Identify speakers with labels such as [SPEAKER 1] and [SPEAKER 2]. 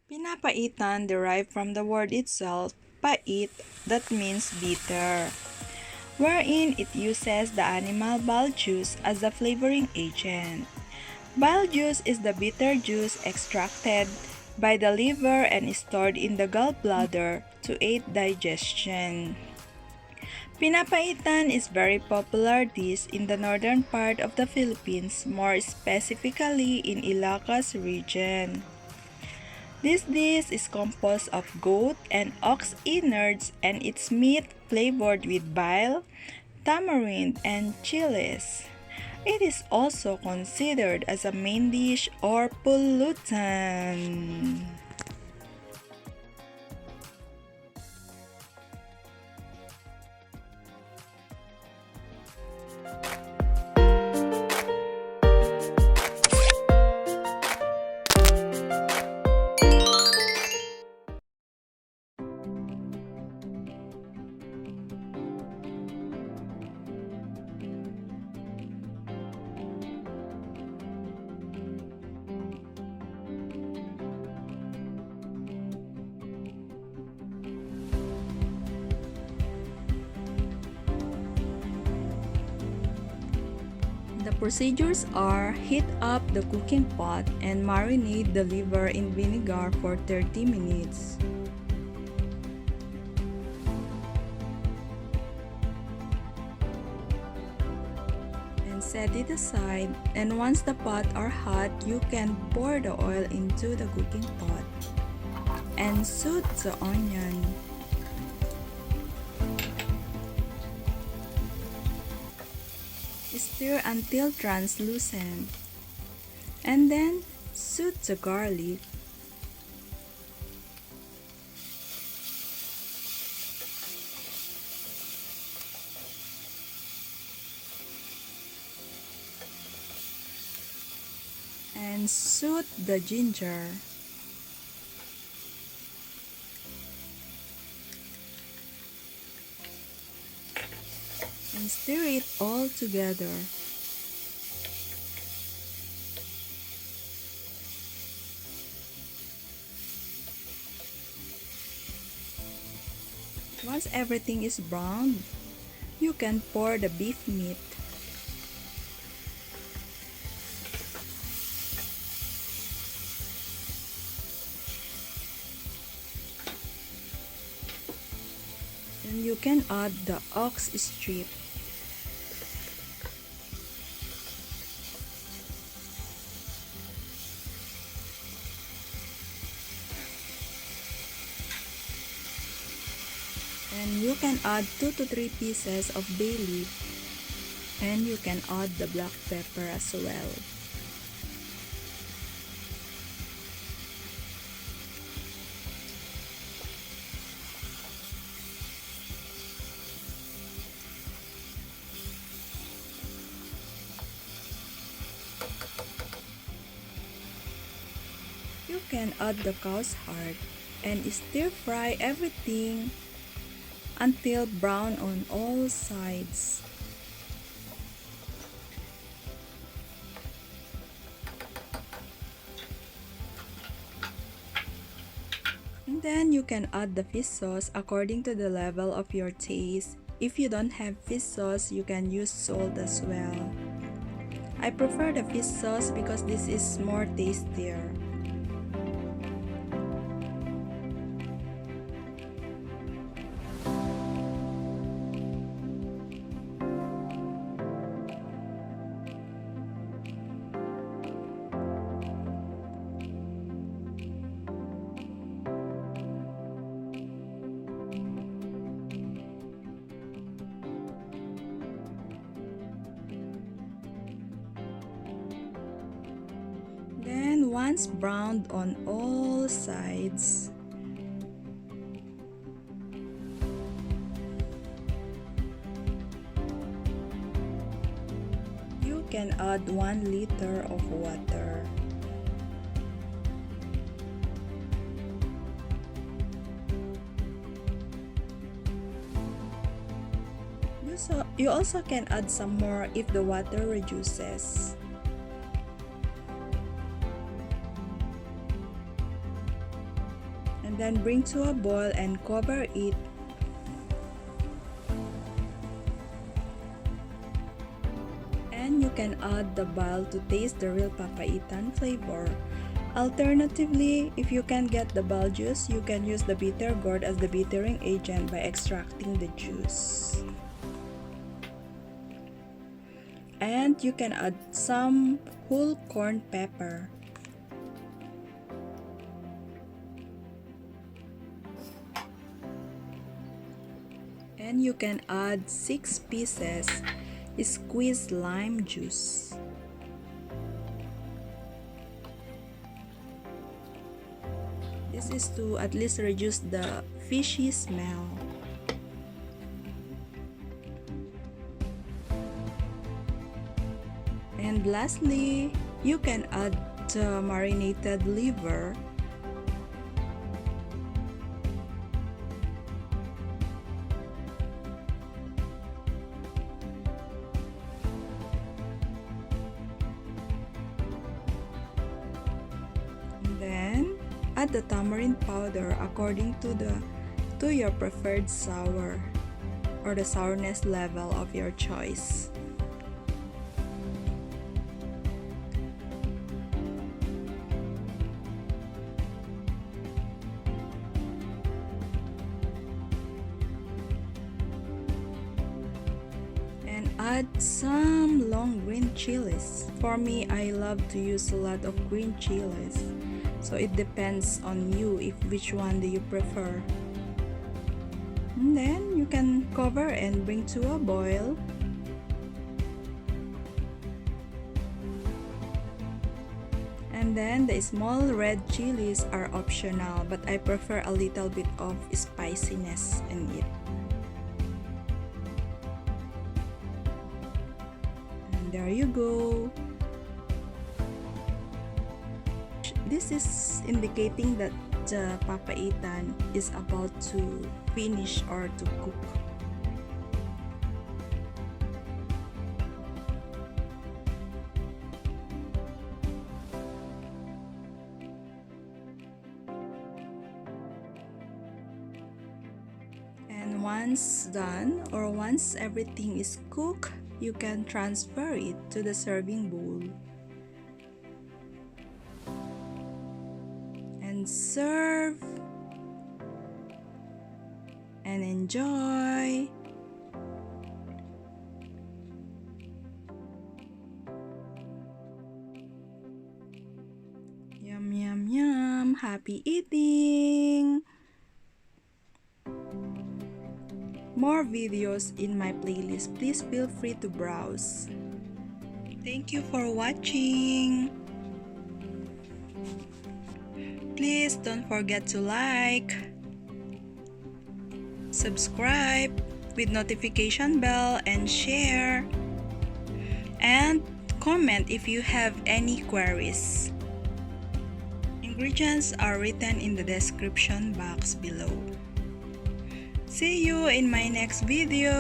[SPEAKER 1] Pinapaitan derived from the word itself, pait, that means bitter, wherein it uses the animal bile juice as a flavoring agent. Bile juice is the bitter juice extracted by the liver and stored in the gallbladder to aid digestion. Pinapaitan is very popular dish in the northern part of the Philippines, more specifically in Ilocos region. This dish is composed of goat and ox innards and its meat flavored with bile, tamarind, and chillies. It is also considered as a main dish or pulutan. The procedures are heat up the cooking pot and marinate the liver in vinegar for 30 minutes. And set it aside, and once the pot are hot, you can pour the oil into the cooking pot and saute the onion. Stir until translucent, and then saute the garlic. And saute the ginger. And stir it all together. Once everything is browned, you can pour the beef meat. And you can add the ox strip. And you can add 2 to 3 pieces of bay leaf, and you can add the black pepper as well. You can add the cow's heart and stir fry everything until brown on all sides. And then you can add the fish sauce according to the level of your taste. If you don't have fish sauce, you can use salt as well. I prefer the fish sauce because this is more tastier. Then once browned on all sides, you can add 1 liter of water. You also can add some more if the water reduces. And then bring to a boil and cover it. And you can add the bile to taste the real papaitan flavor. Alternatively, if you can get the bile juice, you can use the bitter gourd as the bittering agent by extracting the juice. And you can add some whole corn pepper. And you can add 6 pieces squeezed lime juice. This is to at least reduce the fishy smell. And lastly, you can add the marinated liver. Then add the tamarind powder according to your preferred sour or the sourness level of your choice. And add some long green chilies. For me, I love to use a lot of green chilies. So it depends on you if which one do you prefer. And then you can cover and bring to a boil. And then the small red chilies are optional, but I prefer a little bit of spiciness in it. And there you go. This is indicating that the papaitan is about to finish or to cook. And once done, or once everything is cooked, you can transfer it to the serving bowl. And serve and enjoy. Yum, yum, yum. Happy eating. More videos in my playlist. Please feel free to browse. Thank you for watching. Please don't forget to like, subscribe with notification bell, and share. And comment if you have any queries. Ingredients are written in the description box below. See you in my next video.